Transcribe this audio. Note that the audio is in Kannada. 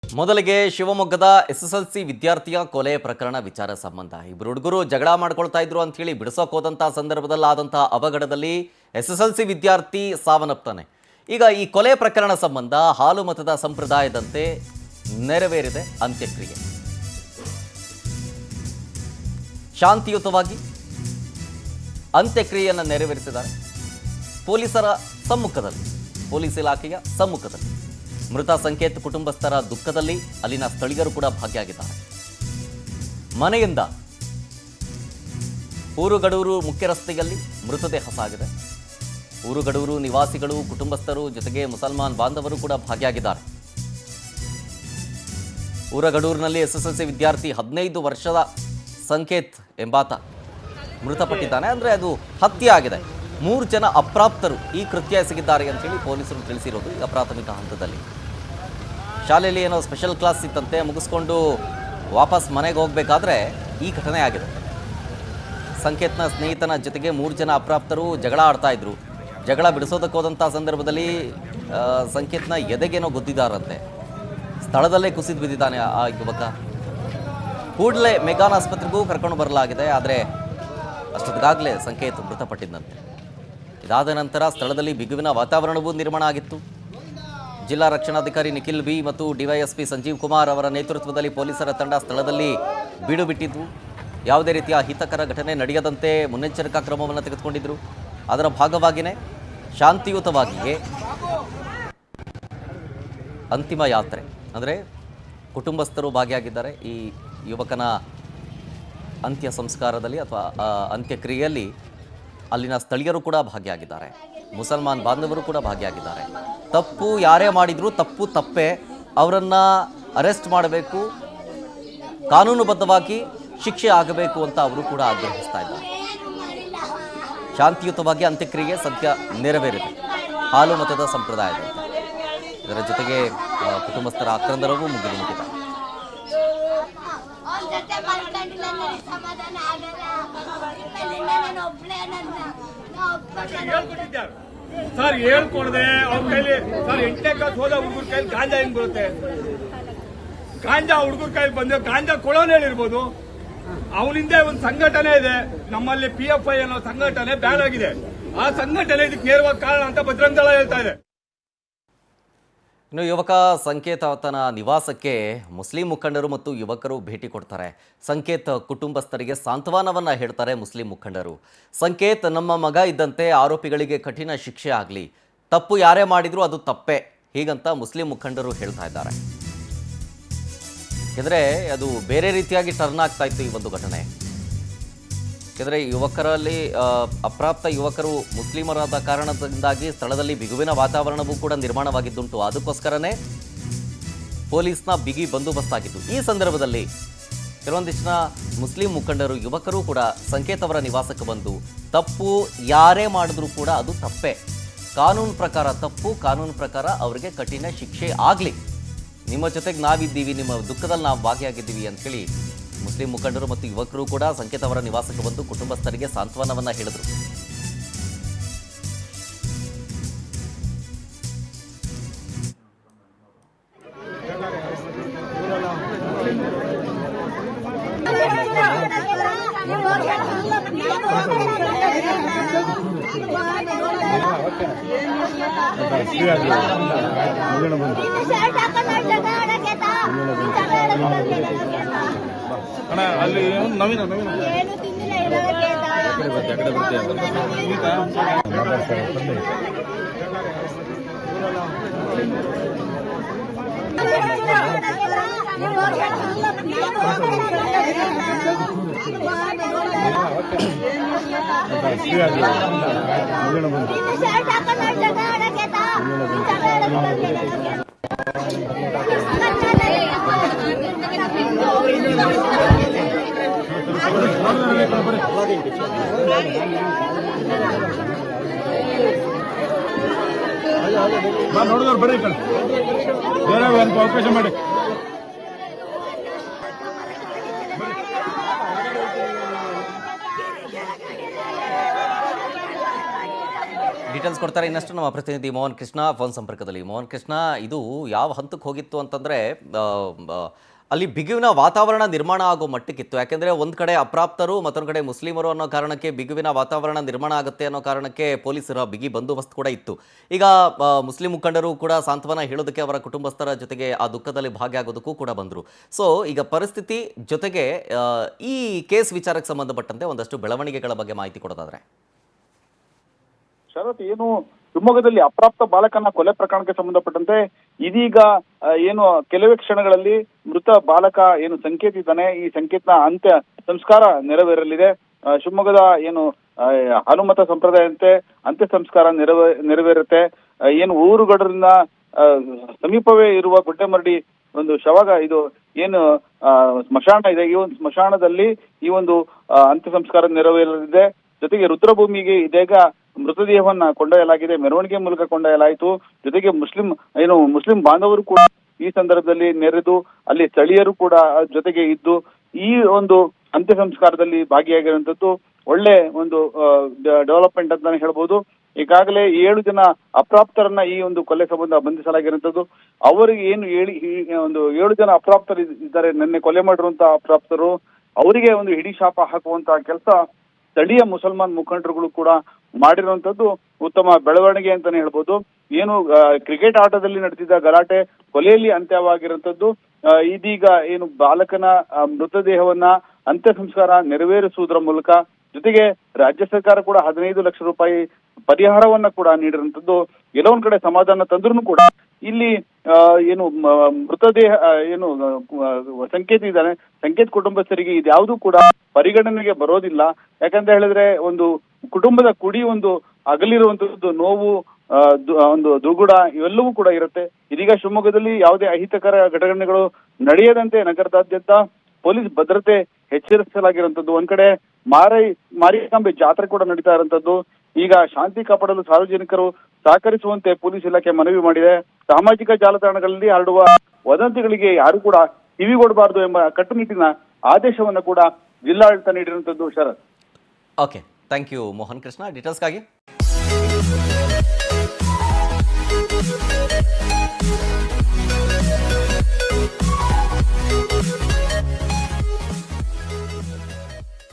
ಮೊದಲಿಗೆ ಶಿವಮೊಗ್ಗದ ಎಸ್ಎಸ್ಎಲ್ಸಿ ವಿದ್ಯಾರ್ಥಿಯ ಕೊಲೆ ಪ್ರಕರಣ ವಿಚಾರ ಸಂಬಂಧ ಇಬ್ಬರು ಹುಡುಗರು ಜಗಳ ಮಾಡ್ಕೊಳ್ತಾ ಇದ್ರು ಅಂತ ಹೇಳಿ ಬಿಡಿಸೋಕೆ ಹೋದಂಥ ಸಂದರ್ಭದಲ್ಲಿ ಆದಂತಹ ಅವಘಡದಲ್ಲಿ ಎಸ್ಎಸ್ಎಲ್ಸಿ ವಿದ್ಯಾರ್ಥಿ ಸಾವನ್ನಪ್ತಾನೆ. ಈಗ ಈ ಕೊಲೆ ಪ್ರಕರಣ ಸಂಬಂಧ ಹಾಲು ಮತದ ಸಂಪ್ರದಾಯದಂತೆ ನೆರವೇರಿದೆ ಅಂತ್ಯಕ್ರಿಯೆ. ಶಾಂತಿಯುತವಾಗಿ ಅಂತ್ಯಕ್ರಿಯೆಯನ್ನು ನೆರವೇರಿಸಿದ್ದಾರೆ ಪೊಲೀಸರ ಸಮ್ಮುಖದಲ್ಲಿ, ಪೊಲೀಸ್ ಇಲಾಖೆಯ ಸಮ್ಮುಖದಲ್ಲಿ. ಮೃತ ಸಂಕೇತ್ ಕುಟುಂಬಸ್ಥರ ದುಃಖದಲ್ಲಿ ಅಲ್ಲಿನ ಸ್ಥಳೀಯರು ಕೂಡ ಭಾಗಿಯಾಗಿದ್ದಾರೆ. ಮನೆಯಿಂದ ಊರುಗಡೂರು ಮುಖ್ಯ ರಸ್ತೆಯಲ್ಲಿ ಮೃತದೇಹ ಸಾಗಿದೆ. ಊರುಗಡೂರು ನಿವಾಸಿಗಳು, ಕುಟುಂಬಸ್ಥರು ಜೊತೆಗೆ ಮುಸಲ್ಮಾನ್ ಬಾಂಧವರು ಕೂಡ ಭಾಗಿಯಾಗಿದ್ದಾರೆ. ಊರಗಡೂರಿನಲ್ಲಿ ಎಸ್ಎಸ್ಎಲ್ಸಿ ವಿದ್ಯಾರ್ಥಿ 15 ವರ್ಷದ ಸಂಕೇತ್ ಎಂಬಾತ ಮೃತಪಟ್ಟಿದ್ದಾನೆ. ಅಂದರೆ ಅದು ಹತ್ಯೆ ಆಗಿದೆ. 3 ಜನ ಅಪ್ರಾಪ್ತರು ಈ ಕೃತ್ಯ ಎಸಗಿದ್ದಾರೆ ಅಂತ ಹೇಳಿ ಪೊಲೀಸರು ತಿಳಿಸಿರೋದು ಈಗ ಪ್ರಾಥಮಿಕ ಹಂತದಲ್ಲಿ. ಶಾಲೆಯಲ್ಲಿ ಏನೋ ಸ್ಪೆಷಲ್ ಕ್ಲಾಸ್ ಇತ್ತಂತೆ, ಮುಗಿಸ್ಕೊಂಡು ವಾಪಸ್ ಮನೆಗೆ ಹೋಗಬೇಕಾದ್ರೆ ಈ ಘಟನೆ ಆಗಿದೆ. ಸಂಕೇತ್ನ ಸ್ನೇಹಿತನ ಜೊತೆಗೆ 3 ಜನ ಅಪ್ರಾಪ್ತರು ಜಗಳ ಆಡ್ತಾ ಇದ್ರು. ಜಗಳ ಬಿಡಿಸೋದಕ್ಕೆ ಹೋದಂಥ ಸಂದರ್ಭದಲ್ಲಿ ಸಂಕೇತ್ನ ಎದೆಗೇನೋ ಗುದ್ದಿದ್ದಾರಂತೆ. ಸ್ಥಳದಲ್ಲೇ ಕುಸಿದು ಬಿದ್ದಿದ್ದಾನೆ ಆ ಯುವಕ. ಕೂಡಲೇ ಮೆಗಾನ್ ಆಸ್ಪತ್ರೆಗೂ ಕರ್ಕೊಂಡು ಬರಲಾಗಿದೆ. ಆದರೆ ಅಷ್ಟೊತ್ತಿಗಾಗಲೇ ಸಂಕೇತ್ ಮೃತಪಟ್ಟಿದ್ದಂತೆ. ಇದಾದ ನಂತರ ಸ್ಥಳದಲ್ಲಿ ಬಿಗುವಿನ ವಾತಾವರಣವೂ ನಿರ್ಮಾಣ ಆಗಿತ್ತು. ಜಿಲ್ಲಾ ರಕ್ಷಣಾಧಿಕಾರಿ ನಿಖಿಲ್ ಬಿ ಮತ್ತು ಡಿವೈಎಸ್ಪಿ ಸಂಜೀವ್ ಕುಮಾರ್ ಅವರ ನೇತೃತ್ವದಲ್ಲಿ ಪೊಲೀಸರ ತಂಡ ಸ್ಥಳದಲ್ಲಿ ಬೀಡು ಬಿಟ್ಟಿದ್ದು. ಯಾವುದೇ ರೀತಿಯ ಅಹಿತಕರ ಘಟನೆ ನಡೆಯದಂತೆ ಮುನ್ನೆಚ್ಚರಿಕಾ ಕ್ರಮವನ್ನು ತೆಗೆದುಕೊಂಡಿದ್ದರು. ಅದರ ಭಾಗವಾಗಿಯೇ ಶಾಂತಿಯುತವಾಗಿಯೇ ಅಂತಿಮ ಯಾತ್ರೆ, ಅಂದರೆ ಕುಟುಂಬಸ್ಥರು ಭಾಗಿಯಾಗಿದ್ದಾರೆ ಈ ಯುವಕನ ಅಂತ್ಯ ಸಂಸ್ಕಾರದಲ್ಲಿ ಅಥವಾ ಅಂತ್ಯಕ್ರಿಯೆಯಲ್ಲಿ. ಅಲ್ಲಿನ ಸ್ಥಳೀಯರು ಕೂಡ ಭಾಗಿಯಾಗಿದ್ದಾರೆ. ಮುಸಲ್ಮಾನ್ ಬಾಂಧವರು ಕೂಡ ಭಾಗಿಯಾಗಿದ್ದಾರೆ. ತಪ್ಪು ಯಾರೇ ಮಾಡಿದರೂ ತಪ್ಪು ತಪ್ಪೇ, ಅವರನ್ನು ಅರೆಸ್ಟ್ ಮಾಡಬೇಕು, ಕಾನೂನುಬದ್ಧವಾಗಿ ಶಿಕ್ಷೆ ಆಗಬೇಕು ಅಂತ ಅವರು ಕೂಡ ಆಗ್ರಹಿಸ್ತಾ ಇದ್ದಾರೆ. ಶಾಂತಿಯುತವಾಗಿ ಅಂತ್ಯಕ್ರಿಯೆ ಸದ್ಯ ನೆರವೇರಿದೆ ಹಾಲು ಮತದ ಸಂಪ್ರದಾಯದಂತೆ. ಇದರ ಜೊತೆಗೆ ಕುಟುಂಬಸ್ಥರ ಆಕ್ರಂದನವೂ ಮುಗಿದಿದೆ. ಸರ್ ಹೇಳ್ಕೊಡದೆ ಅವ್ರ ಕೈಲಿ ಸರ್ 8ನೇ ಕ್ಲಾಸ್ ಹೋದ ಹುಡುಗರ ಕೈಲಿ ಗಾಂಜಾ ಹೆಂಗ್ ಬರುತ್ತೆ? ಗಾಂಜಾ ಹುಡುಗರ ಕೈಲಿ ಬಂದ ಗಾಂಜಾ ಕೊಡೋನ್ ಹೇಳಿರ್ಬೋದು. ಅವನಿಂದ ಒಂದು ಸಂಘಟನೆ ಇದೆ ನಮ್ಮಲ್ಲಿ, PFI ಅನ್ನೋ ಸಂಘಟನೆ ಬ್ಯಾನ್ ಆಗಿದೆ. ಆ ಸಂಘಟನೆ ಇದಕ್ಕೆ ನೇರವಾಗಿ ಕಾರಣ ಅಂತ ಬಜರಂಗ ದಳ ಹೇಳ್ತಾ ಇದೆ. ಇನ್ನು ಯುವಕ ಸಂಕೇತ್ ತನ್ನ ನಿವಾಸಕ್ಕೆ ಮುಸ್ಲಿಂ ಮುಖಂಡರು ಮತ್ತು ಯುವಕರು ಭೇಟಿ ಕೊಡ್ತಾರೆ. ಸಂಕೇತ್ ಕುಟುಂಬಸ್ಥರಿಗೆ ಸಾಂತ್ವನವನ್ನು ಹೇಳ್ತಾರೆ ಮುಸ್ಲಿಂ ಮುಖಂಡರು. ಸಂಕೇತ್ ನಮ್ಮ ಮಗ ಇದ್ದಂತೆ, ಆರೋಪಿಗಳಿಗೆ ಕಠಿಣ ಶಿಕ್ಷೆ ಆಗಲಿ, ತಪ್ಪು ಯಾರೇ ಮಾಡಿದರೂ ಅದು ತಪ್ಪೇ, ಹೀಗಂತ ಮುಸ್ಲಿಂ ಮುಖಂಡರು ಹೇಳ್ತಾ ಇದ್ದಾರೆ. ಯಾಕೆಂದರೆ ಅದು ಬೇರೆ ರೀತಿಯಾಗಿ ಟರ್ನ್ ಆಗ್ತಾ ಇತ್ತು ಈ ಒಂದು ಘಟನೆ. ಯಾಕೆಂದರೆ ಯುವಕರಲ್ಲಿ ಅಪ್ರಾಪ್ತ ಯುವಕರು ಮುಸ್ಲಿಮರಾದ ಕಾರಣದಿಂದಾಗಿ ಸ್ಥಳದಲ್ಲಿ ಬಿಗುವಿನ ವಾತಾವರಣವೂ ಕೂಡ ನಿರ್ಮಾಣವಾಗಿದ್ದುಂಟು. ಅದಕ್ಕೋಸ್ಕರನೇ ಪೊಲೀಸ್ನ ಬಿಗಿ ಬಂದೋಬಸ್ತ್ ಆಗಿತ್ತು. ಈ ಸಂದರ್ಭದಲ್ಲಿ ಕೆಲವೊಂದಿಷ್ಟು ಮುಸ್ಲಿಂ ಮುಖಂಡರು, ಯುವಕರು ಕೂಡ ಸಂಕೇತ್ ಅವರ ನಿವಾಸಕ್ಕೆ ಬಂದು ತಪ್ಪು ಯಾರೇ ಮಾಡಿದ್ರೂ ಕೂಡ ಅದು ತಪ್ಪೇ, ಕಾನೂನು ಪ್ರಕಾರ ತಪ್ಪು, ಕಾನೂನು ಪ್ರಕಾರ ಅವರಿಗೆ ಕಠಿಣ ಶಿಕ್ಷೆ ಆಗಲಿ, ನಿಮ್ಮ ಜೊತೆಗೆ ನಾವಿದ್ದೀವಿ, ನಿಮ್ಮ ದುಃಖದಲ್ಲಿ ನಾವು ಭಾಗಿಯಾಗಿದ್ದೀವಿ ಅಂಥೇಳಿ ಮುಸ್ಲಿಂ ಮುಖಂಡರು ಮತ್ತು ಯುವಕರು ಕೂಡ ಸಂಕೇತ್ ಅವರ ನಿವಾಸಕ್ಕೆ ಬಂದು ಕುಟುಂಬಸ್ಥರಿಗೆ ಸಾಂತ್ವನವನ್ನು ಹೇಳಿದರು. ಅಲ್ಲಿ ನವೀನ ನೋಡಿದವ್ರು ಬರ್ರಿ, ಬೇರೆ ಅವಕಾಶ ಮಾಡಿ. ಡೀಟೇಲ್ಸ್ ಕೊಡ್ತಾರೆ ಇನ್ನಷ್ಟು ನಮ್ಮ ಪ್ರತಿನಿಧಿ ಮೋಹನ್ ಕೃಷ್ಣ ಫೋನ್ ಸಂಪರ್ಕದಲ್ಲಿ. ಮೋಹನ್ ಕೃಷ್ಣ, ಇದು ಯಾವ ಹಂತಕ್ಕೆ ಹೋಗಿತ್ತು ಅಂತಂದರೆ ಅಲ್ಲಿ ಬಿಗುವಿನ ವಾತಾವರಣ ನಿರ್ಮಾಣ ಆಗೋ ಮಟ್ಟಕ್ಕಿತ್ತು. ಯಾಕೆಂದರೆ ಒಂದು ಕಡೆ ಅಪ್ರಾಪ್ತರು, ಮತ್ತೊಂದು ಕಡೆ ಮುಸ್ಲಿಮರು ಅನ್ನೋ ಕಾರಣಕ್ಕೆ ಬಿಗುವಿನ ವಾತಾವರಣ ನಿರ್ಮಾಣ ಆಗುತ್ತೆ ಅನ್ನೋ ಕಾರಣಕ್ಕೆ ಪೊಲೀಸರ ಬಿಗಿ ಬಂದೋಬಸ್ತ್ ಕೂಡ ಇತ್ತು. ಈಗ ಮುಸ್ಲಿಂ ಮುಖಂಡರು ಕೂಡ ಸಾಂತ್ವನ ಹೇಳೋದಕ್ಕೆ ಅವರ ಕುಟುಂಬಸ್ಥರ ಜೊತೆಗೆ ಆ ದುಃಖದಲ್ಲಿ ಭಾಗಿಯಾಗೋದಕ್ಕೂ ಕೂಡ ಬಂದರು. ಸೊ ಈಗ ಪರಿಸ್ಥಿತಿ ಜೊತೆಗೆ ಈ ಕೇಸ್ ವಿಚಾರಕ್ಕೆ ಸಂಬಂಧಪಟ್ಟಂತೆ ಒಂದಷ್ಟು ಬೆಳವಣಿಗೆಗಳ ಬಗ್ಗೆ ಮಾಹಿತಿ ಕೊಡೋದಾದ್ರೆ. ಶರತ್, ಏನು ಶಿವಮೊಗ್ಗದಲ್ಲಿ ಅಪ್ರಾಪ್ತ ಬಾಲಕನ ಕೊಲೆ ಪ್ರಕರಣಕ್ಕೆ ಸಂಬಂಧಪಟ್ಟಂತೆ ಇದೀಗ ಏನು ಕೆಲವೇ ಕ್ಷಣಗಳಲ್ಲಿ ಮೃತ ಬಾಲಕ ಏನು ಸಂಕೇತ್ ಇದ್ದಾನೆ, ಈ ಸಂಕೇತ್ನ ಅಂತ್ಯ ಸಂಸ್ಕಾರ ನೆರವೇರಲಿದೆ. ಶಿವಮೊಗ್ಗದ ಏನು ಹನುಮತ ಸಂಪ್ರದಾಯಂತೆ ಅಂತ್ಯ ಸಂಸ್ಕಾರ ನೆರವೇರುತ್ತೆ. ಏನು ಊರುಗಡರಿಂದ ಸಮೀಪವೇ ಇರುವ ಗುಡ್ಡೆಮರಡಿ ಒಂದು ಶವಗ ಇದು ಏನು ಸ್ಮಶಾನ ಇದೆ, ಈ ಒಂದು ಸ್ಮಶಾನದಲ್ಲಿ ಈ ಒಂದು ಅಂತ್ಯ ಸಂಸ್ಕಾರ ನೆರವೇರಲಿದೆ. ಜೊತೆಗೆ ರುದ್ರಭೂಮಿಗೆ ಇದೀಗ ಮೃತದೇಹವನ್ನ ಕೊಂಡೊಯ್ಯಲಾಗಿದೆ, ಮೆರವಣಿಗೆ ಮೂಲಕ ಕೊಂಡೊಯ್ಯಲಾಯಿತು. ಜೊತೆಗೆ ಮುಸ್ಲಿಂ ಬಾಂಧವರು ಕೂಡ ಈ ಸಂದರ್ಭದಲ್ಲಿ ನೆರೆದು ಅಲ್ಲಿ ಸ್ಥಳೀಯರು ಕೂಡ ಜೊತೆಗೆ ಇದ್ದು ಈ ಒಂದು ಅಂತ್ಯ ಸಂಸ್ಕಾರದಲ್ಲಿ ಭಾಗಿಯಾಗಿರುವಂತದ್ದು ಒಳ್ಳೆ ಒಂದು ಡೆವಲಪ್ಮೆಂಟ್ ಅಂತಾನೆ ಹೇಳ್ಬೋದು. ಈಗಾಗಲೇ 7 ಜನ ಅಪ್ರಾಪ್ತರನ್ನ ಈ ಒಂದು ಕೊಲೆ ಸಂಬಂಧ ಬಂಧಿಸಲಾಗಿರುವಂತದ್ದು. ಅವರಿಗೆ ಏನು ಒಂದು 7 ಜನ ಅಪ್ರಾಪ್ತರು ಇದ್ದಾರೆ, ನಿನ್ನೆ ಕೊಲೆ ಮಾಡಿರುವಂತಹ ಅಪ್ರಾಪ್ತರು, ಅವರಿಗೆ ಒಂದು ಹಿಡಿ ಶಾಪ ಹಾಕುವಂತಹ ಕೆಲಸ ಸ್ಥಳೀಯ ಮುಸಲ್ಮಾನ್ ಮುಖಂಡರುಗಳು ಕೂಡ ಮಾಡಿರುವಂತದ್ದು ಉತ್ತಮ ಬೆಳವಣಿಗೆ ಅಂತಾನೆ ಹೇಳ್ಬೋದು. ಏನು ಕ್ರಿಕೆಟ್ ಆಟದಲ್ಲಿ ನಡೆದಿದ್ದ ಗಲಾಟೆ ಕೊಲೆಯಲ್ಲಿ ಅಂತ್ಯವಾಗಿರುವಂತದ್ದು. ಇದೀಗ ಏನು ಬಾಲಕನ ಮೃತದೇಹವನ್ನ ಅಂತ್ಯ ಸಂಸ್ಕಾರ ನೆರವೇರಿಸುವುದರ ಮೂಲಕ ಜೊತೆಗೆ ರಾಜ್ಯ ಸರ್ಕಾರ ಕೂಡ 15 ಲಕ್ಷ ರೂಪಾಯಿ ಪರಿಹಾರವನ್ನ ಕೂಡ ನೀಡಿರುವಂತದ್ದು ಎಲ್ಲೋ ಒಂದ್ ಕಡೆ ಸಮಾಧಾನ ತಂದ್ರೂ ಕೂಡ ಇಲ್ಲಿ ಏನು ಮೃತದೇಹ ಏನು ಸಂಕೇತ್ ಇದ್ದಾನೆ, ಸಂಕೇತ್ ಕುಟುಂಬಸ್ಥರಿಗೆ ಇದ್ಯಾವುದೂ ಕೂಡ ಪರಿಗಣನೆಗೆ ಬರೋದಿಲ್ಲ. ಯಾಕಂತ ಹೇಳಿದ್ರೆ ಒಂದು ಕುಟುಂಬದ ಕುಡಿ ಒಂದು ಅಗಲಿರುವಂತದ್ದು ನೋವು, ಒಂದು ದುಗುಡ ಇವೆಲ್ಲವೂ ಕೂಡ ಇರುತ್ತೆ. ಇದೀಗ ಶಿವಮೊಗ್ಗದಲ್ಲಿ ಯಾವುದೇ ಅಹಿತಕರ ಘಟನೆಗಳು ನಡೆಯದಂತೆ ನಗರದಾದ್ಯಂತ ಪೊಲೀಸ್ ಭದ್ರತೆ ಹೆಚ್ಚಿಸಲಾಗಿರುವಂತದ್ದು. ಒಂದ್ ಕಡೆ ಮಾರಿಕಾಂಬೆ ಜಾತ್ರೆ ಕೂಡ ನಡೀತಾ ಇರುವಂತದ್ದು. ಈಗ ಶಾಂತಿ ಕಾಪಾಡಲು ಸಾರ್ವಜನಿಕರು ಸಹಕರಿಸುವಂತೆ ಪೊಲೀಸ್ ಇಲಾಖೆ ಮನವಿ ಮಾಡಿದೆ. ಸಾಮಾಜಿಕ ಜಾಲತಾಣಗಳಲ್ಲಿ ಹರಡುವ ವದಂತಿಗಳಿಗೆ ಯಾರು ಕೂಡ ಕಿವಿಗೊಡಬಾರದು ಎಂಬ ಕಟ್ಟುನಿಟ್ಟಿನ ಆದೇಶವನ್ನು ಕೂಡ ಜಿಲ್ಲಾಡಳಿತ ನೀಡಿರುವಂತದ್ದು. Sharath. Okay, thank you Mohan Krishna ಡೀಟೇಲ್ಸ್ಗಾಗಿ.